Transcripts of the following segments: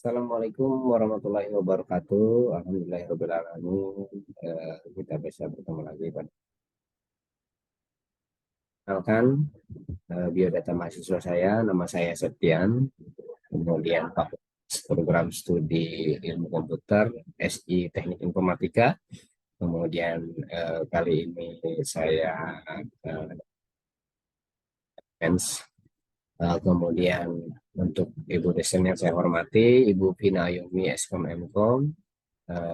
Assalamualaikum warahmatullahi wabarakatuh. Alhamdulillahirrahmanirrahim. Kita bisa bertemu lagi pada perkenalkan biodata mahasiswa saya. Nama saya Septian. Kemudian Fakultas Program Studi Ilmu Komputer, SI Teknik Informatika. Kemudian kali ini saya Pens. Kemudian untuk Ibu dosen yang saya hormati, Ibu Vina Yumi Eskom Mkom.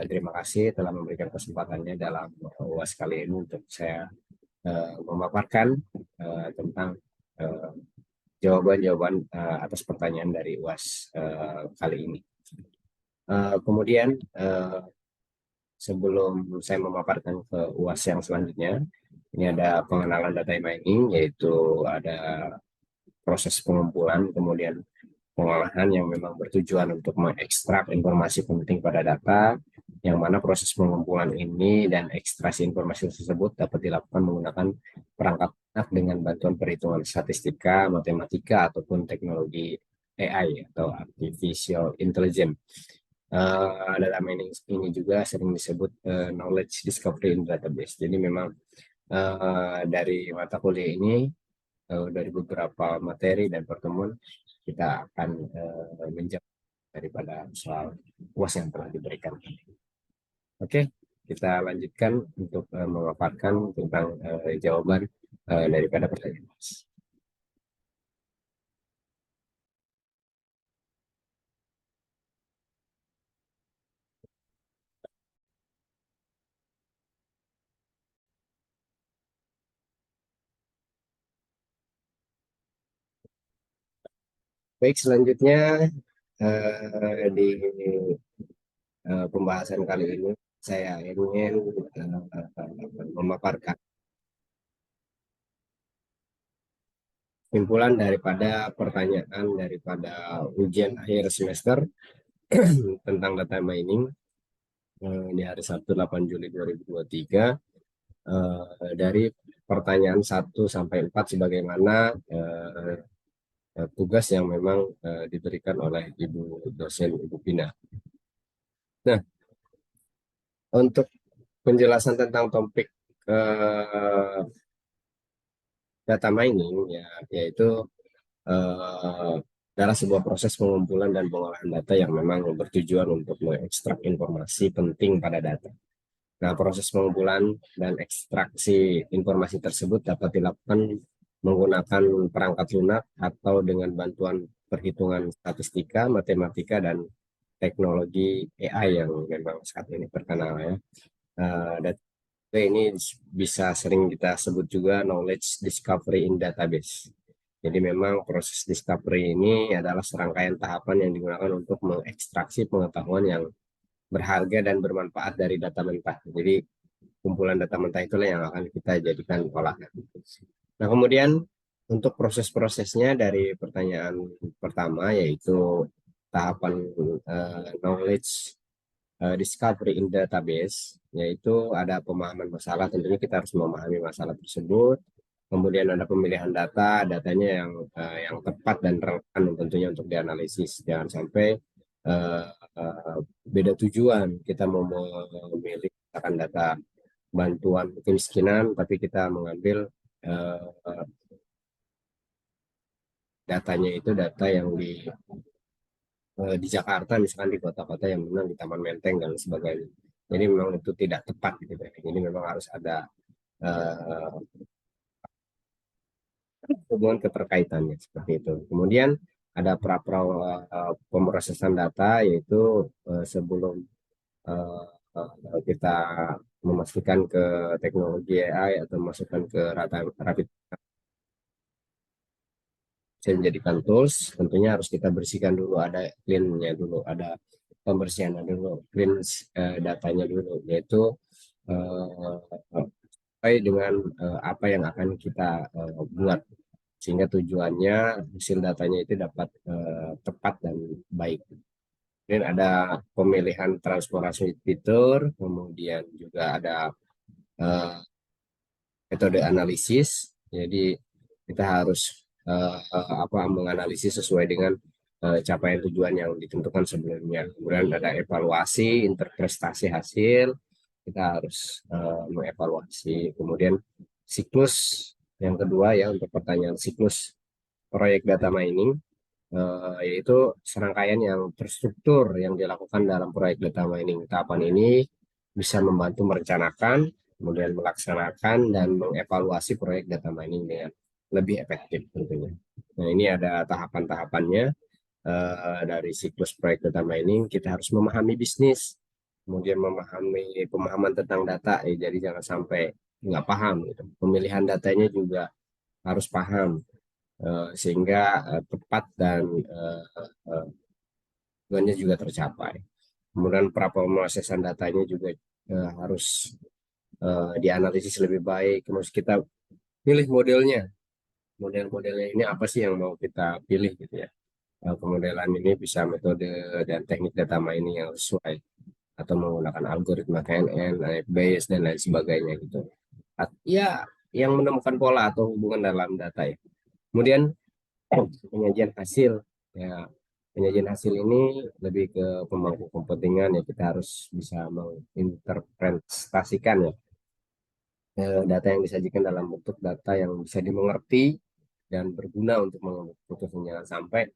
Terima kasih telah memberikan kesempatannya dalam UAS kali ini untuk saya memaparkan tentang uh, jawaban-jawaban atas pertanyaan dari UAS kali ini. Kemudian sebelum saya memaparkan ke UAS yang selanjutnya, ini ada pengenalan data mining, yaitu ada proses pengumpulan, kemudian pengolahan yang memang bertujuan untuk mengekstrak informasi penting pada data, yang mana proses pengumpulan ini dan ekstraksi informasi tersebut dapat dilakukan menggunakan perangkat lunak dengan bantuan perhitungan statistika, matematika, ataupun teknologi AI atau Artificial Intelligence. Data mining ini juga sering disebut knowledge discovery in database. Jadi memang dari mata kuliah ini, dari beberapa materi dan pertemuan, kita akan menjawab daripada soal UAS yang telah diberikan. Oke, kita lanjutkan untuk memaparkan tentang jawaban daripada pertanyaan UAS. Baik, selanjutnya di pembahasan kali ini saya ingin memaparkan kesimpulan daripada pertanyaan daripada ujian akhir semester tentang data mining di hari Sabtu 8 Juli 2023 dari pertanyaan 1 sampai 4 sebagaimana tugas yang memang diberikan oleh Ibu dosen Ibu Pina. Nah, untuk penjelasan tentang topik data mining ya, yaitu eh, adalah sebuah proses pengumpulan dan pengolahan data yang memang bertujuan untuk mengekstrak informasi penting pada data. Nah, proses pengumpulan dan ekstraksi informasi tersebut dapat dilakukan menggunakan perangkat lunak atau dengan bantuan perhitungan statistika, matematika, dan teknologi AI yang memang saat ini terkenal ya. Dan ini bisa sering kita sebut juga knowledge discovery in database. Jadi memang proses discovery ini adalah serangkaian tahapan yang digunakan untuk mengekstraksi pengetahuan yang berharga dan bermanfaat dari data mentah. Jadi kumpulan data mentah itulah yang akan kita jadikan olahan. Nah, kemudian untuk proses-prosesnya dari pertanyaan pertama, yaitu tahapan knowledge discovery in database, yaitu ada pemahaman masalah. Tentunya kita harus memahami masalah tersebut. Kemudian ada pemilihan data, datanya yang tepat dan relevan tentunya untuk dianalisis. Jangan sampai uh, beda tujuan. Kita mau memilih akan data bantuan kemiskinan, tapi kita mengambil uh, datanya itu data yang di Jakarta, misalkan di kota-kota yang memang di Taman Menteng dan sebagainya. Jadi memang itu tidak tepat gitu. Jadi memang harus ada uh, hubungan keterkaitannya seperti itu. Kemudian ada pra pemrosesan data, yaitu sebelum uh, kita memasukkan ke teknologi AI atau masukkan ke rapid bisa dijadikan tools, tentunya harus kita bersihkan dulu, ada clean-nya dulu, ada pembersihan dulu, clean datanya dulu, yaitu sesuai dengan apa yang akan kita buat, sehingga tujuannya hasil datanya itu dapat tepat dan baik. Dan ada pemilihan transformasi fitur, kemudian juga ada uh, metode analisis. Jadi kita harus menganalisis sesuai dengan capaian tujuan yang ditentukan sebelumnya. Kemudian ada evaluasi, interpretasi hasil, kita harus mengevaluasi. Kemudian siklus yang kedua ya untuk pertanyaan siklus proyek data mining, yaitu serangkaian yang terstruktur yang dilakukan dalam proyek data mining. Tahapan ini bisa membantu merencanakan, kemudian melaksanakan dan mengevaluasi proyek data mining dengan lebih efektif tentunya. Nah, ini ada tahapan-tahapannya. Dari siklus proyek data mining, kita harus memahami bisnis, kemudian memahami pemahaman tentang data, jadi jangan sampai nggak paham gitu. Pemilihan datanya juga harus paham, sehingga tepat dan tujuannya juga tercapai. Kemudian prapemrosesan datanya juga harus dianalisis lebih baik. Terus kita pilih modelnya, model-modelnya ini apa sih yang mau kita pilih gitu ya. Pemodelan ini bisa metode dan teknik data mining yang sesuai atau menggunakan algoritma KNN, Bayes dan lain sebagainya gitu. Ya, yang menemukan pola atau hubungan dalam data ya. Kemudian penyajian hasil ya, penyajian hasil ini lebih ke pemangku kepentingan ya, kita harus bisa menginterpretasikan ya, data yang disajikan dalam bentuk data yang bisa dimengerti dan berguna untuk mengambil keputusan. Jangan sampai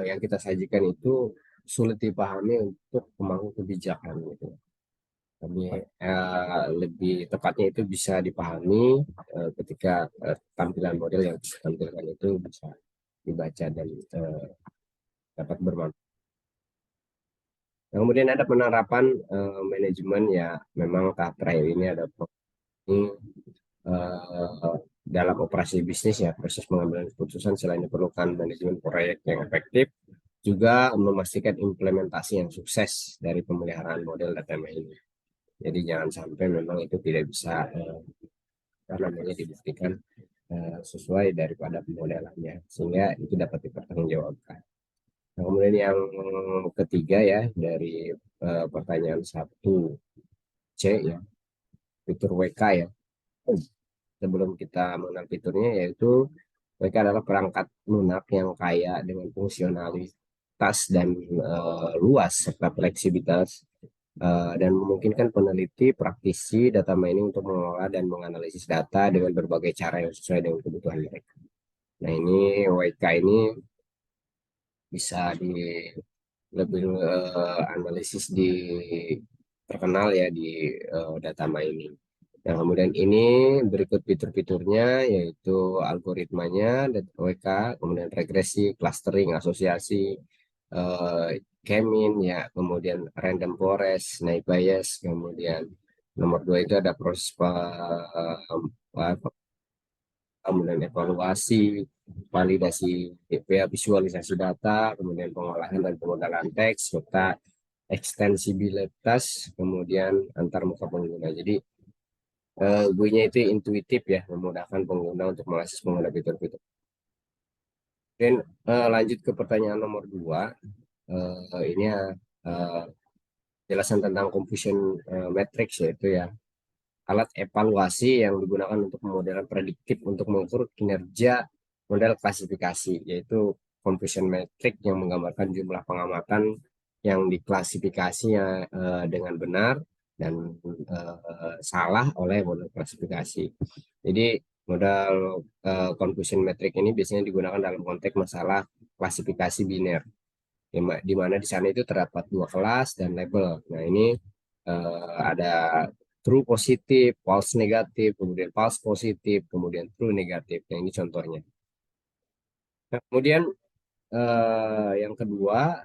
yang kita sajikan itu sulit dipahami untuk pemangku kebijakan gitu. Lebih tepatnya itu bisa dipahami ketika tampilan model yang ditampilkan itu bisa dibaca dan dapat bermanfaat. Nah, kemudian ada penerapan manajemen ya, memang tahap terakhir ini ada ini, dalam operasi bisnis ya, proses pengambilan keputusan selain diperlukan manajemen proyek yang efektif, juga memastikan implementasi yang sukses dari pemeliharaan model data mining. Jadi jangan sampai memang itu tidak bisa namanya dibuktikan sesuai daripada pemodelannya, sehingga itu dapat dipertanggungjawabkan. Nah, kemudian yang ketiga ya dari pertanyaan 1C ya, fitur WK ya. Sebelum kita mengenal fiturnya, yaitu WK adalah perangkat lunak yang kaya dengan fungsionalitas dan luas serta fleksibilitas, dan memungkinkan peneliti, praktisi data mining untuk mengelola dan menganalisis data dengan berbagai cara yang sesuai dengan kebutuhan mereka. Nah, ini WK ini bisa di lebih analisis di terkenal ya di data mining. Nah, kemudian ini berikut fitur-fiturnya, yaitu algoritmanya, WK, kemudian regresi, clustering, asosiasi, eh, K-mean, ya, kemudian random forest, naive Bayes, kemudian nomor dua itu ada proses kemudian evaluasi, validasi ya, visualisasi data, kemudian pengolahan dan pemodalan teks, serta ekstensibilitas, kemudian antarmuka pengguna. Jadi GUI-nya itu intuitif ya, memudahkan pengguna untuk mengakses pengguna fitur-fitur. Dan lanjut ke pertanyaan nomor dua, ini uh, jelasan tentang confusion matrix, yaitu ya alat evaluasi yang digunakan untuk pemodelan prediktif untuk mengukur kinerja model klasifikasi, yaitu confusion matrix yang menggambarkan jumlah pengamatan yang diklasifikasinya dengan benar dan salah oleh model klasifikasi. Jadi modal confusion matrix ini biasanya digunakan dalam konteks masalah klasifikasi biner, di mana di sana itu terdapat dua kelas dan label. Nah, ini ada true positif, false negatif, kemudian false positif, kemudian true negatif. Nah, ini contohnya. Nah, kemudian yang kedua,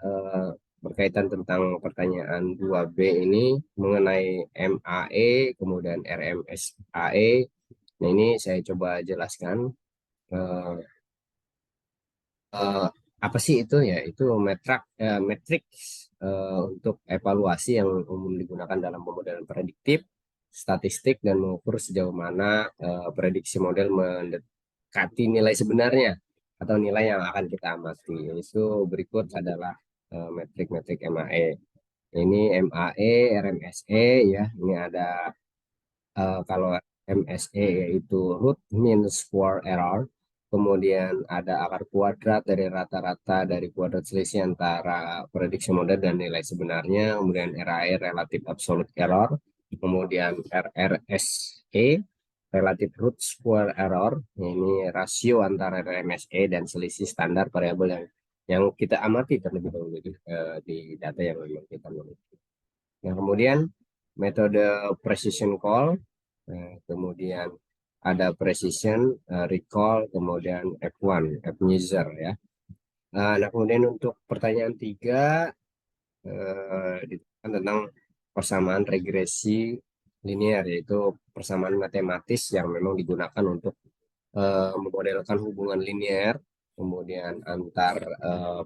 berkaitan tentang pertanyaan 2B ini mengenai MAE, kemudian RMSAE. Nah, ini saya coba jelaskan. eh, eh, Apa sih itu ya? Itu metrik untuk evaluasi yang umum digunakan dalam pemodelan prediktif, statistik, dan mengukur sejauh mana prediksi model mendekati nilai sebenarnya atau nilai yang akan kita amati. Itu berikut adalah metrik-metrik MAE. Ini MAE, RMSE ya. Ini ada kalau MSE yaitu root mean square error. kemudian ada akar kuadrat dari rata-rata dari kuadrat selisih antara prediksi model dan nilai sebenarnya, kemudian RAE relative absolute error, kemudian RRSE relative root square error, ini rasio antara RMSE dan selisih standar variabel yang kita amati terlebih dahulu di data yang memang kita miliki. Nah, kemudian metode precision call, kemudian ada precision, recall, kemudian F1, F-measure ya. Nah, kemudian untuk pertanyaan 3 tentang persamaan regresi linear, yaitu persamaan matematis yang memang digunakan untuk memodelkan hubungan linear, kemudian antar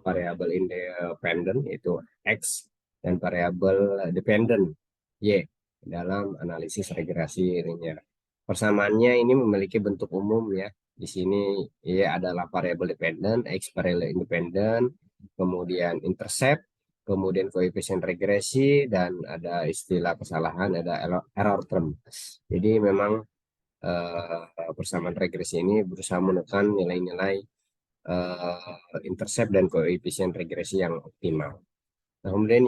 variabel independen yaitu X dan variabel dependen Y dalam analisis regresi linear. Persamaannya ini memiliki bentuk umum ya. Di sini Y adalah variabel dependen, X variabel independen, kemudian intercept, kemudian koefisien regresi, dan ada istilah kesalahan, ada error term. Jadi memang persamaan regresi ini berusaha menekan nilai-nilai intercept dan koefisien regresi yang optimal. Nah, kemudian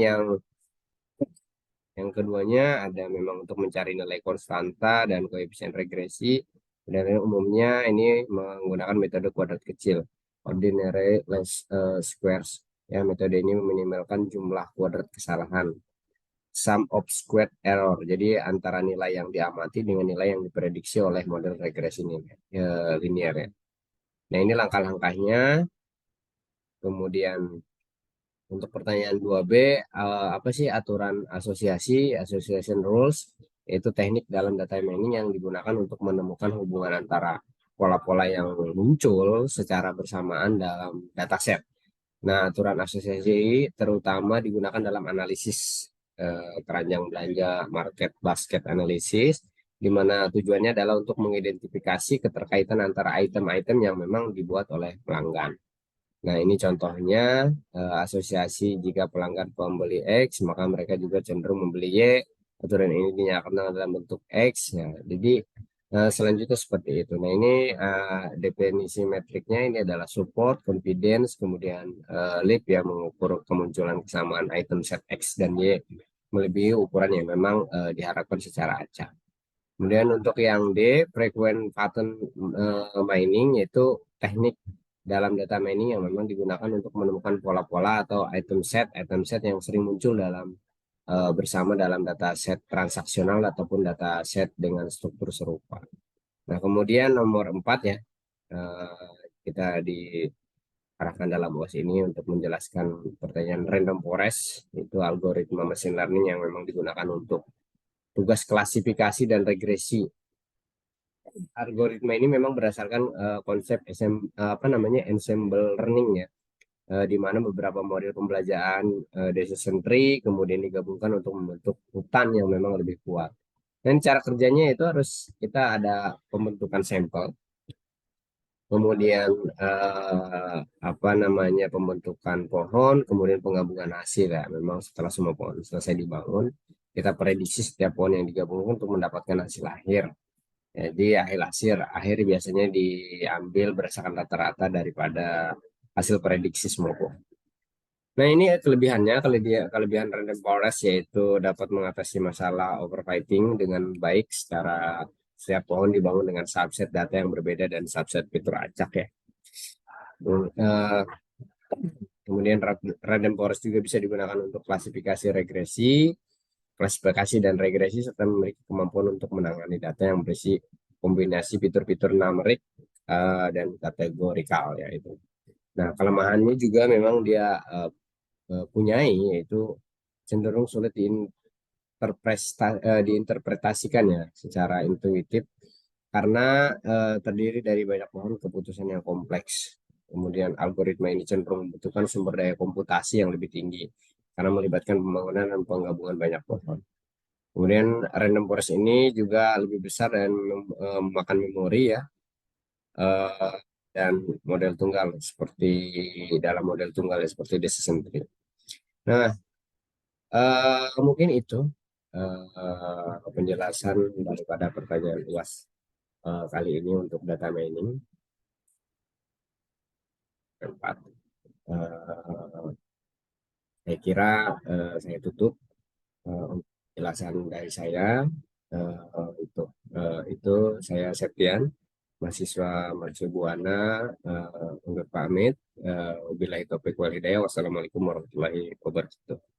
yang keduanya ada memang untuk mencari nilai konstanta dan koefisien regresi. Dan umumnya ini menggunakan metode kuadrat kecil, ordinary least squares. Ya, metode ini meminimalkan jumlah kuadrat kesalahan, sum of squared error. Jadi antara nilai yang diamati dengan nilai yang diprediksi oleh model regresi ini linear ya. Nah, ini langkah-langkahnya. Kemudian untuk pertanyaan 2B, apa sih aturan asosiasi, association rules? Itu teknik dalam data mining yang digunakan untuk menemukan hubungan antara pola-pola yang muncul secara bersamaan dalam dataset. Nah, aturan asosiasi terutama digunakan dalam analisis keranjang belanja market basket analisis, di mana tujuannya adalah untuk mengidentifikasi keterkaitan antara item-item yang memang dibuat oleh pelanggan. Nah, ini contohnya asosiasi jika pelanggan pembeli X, maka mereka juga cenderung membeli Y. Aturan ini dinyatakan dalam bentuk X. Ya. Jadi selanjutnya seperti itu. Nah, ini definisi metriknya ini adalah support, confidence, kemudian leap yang mengukur kemunculan kesamaan item set X dan Y melebihi ukuran yang memang diharapkan secara acak. Kemudian untuk yang D, frequent pattern mining, yaitu teknik dalam data mining yang memang digunakan untuk menemukan pola-pola atau item set yang sering muncul dalam bersama dalam data set transaksional ataupun data set dengan struktur serupa. Nah, kemudian nomor 4 ya, kita diarahkan dalam UAS ini untuk menjelaskan pertanyaan random forest, itu algoritma machine learning yang memang digunakan untuk tugas klasifikasi dan regresi. Algoritma ini memang berdasarkan konsep apa namanya ensemble learning ya, di mana beberapa model pembelajaran decision tree kemudian digabungkan untuk membentuk hutan yang memang lebih kuat. Dan cara kerjanya itu harus kita ada pembentukan sampel, kemudian apa namanya pembentukan pohon, kemudian penggabungan hasil ya. Memang setelah semua pohon selesai dibangun, kita prediksi setiap pohon yang digabungkan untuk mendapatkan hasil akhir. Jadi akhir biasanya diambil berdasarkan rata-rata daripada hasil prediksi semua pohon. Nah, ini kelebihannya, kelebihan random forest yaitu dapat mengatasi masalah overfitting dengan baik secara setiap pohon dibangun dengan subset data yang berbeda dan subset fitur acak ya. Kemudian random forest juga bisa digunakan untuk klasifikasi regresi, klasifikasi dan regresi, serta memiliki kemampuan untuk menangani data yang berisi kombinasi fitur-fitur numerik dan kategorikal ya itu. Nah, kelemahannya juga memang dia punyai, yaitu cenderung sulit diinterpretasikan ya secara intuitif karena terdiri dari banyak pohon keputusan yang kompleks. Kemudian algoritma ini cenderung membutuhkan sumber daya komputasi yang lebih tinggi karena melibatkan pembangunan dan penggabungan banyak pohon. Kemudian random forest ini juga lebih besar dan memakan memori ya, eh, dan model tunggal seperti dalam model tunggal ya, seperti decision tree. Nah, mungkin itu penjelasan daripada pertanyaan luas kali ini untuk data mining. keempat. Eh, saya kira saya tutup penjelasan dari saya. Itu saya Septian, mahasiswa Mercu Buana, undur pamit. Wabillahi taufiq wal hidayah. Wassalamualaikum warahmatullahi wabarakatuh.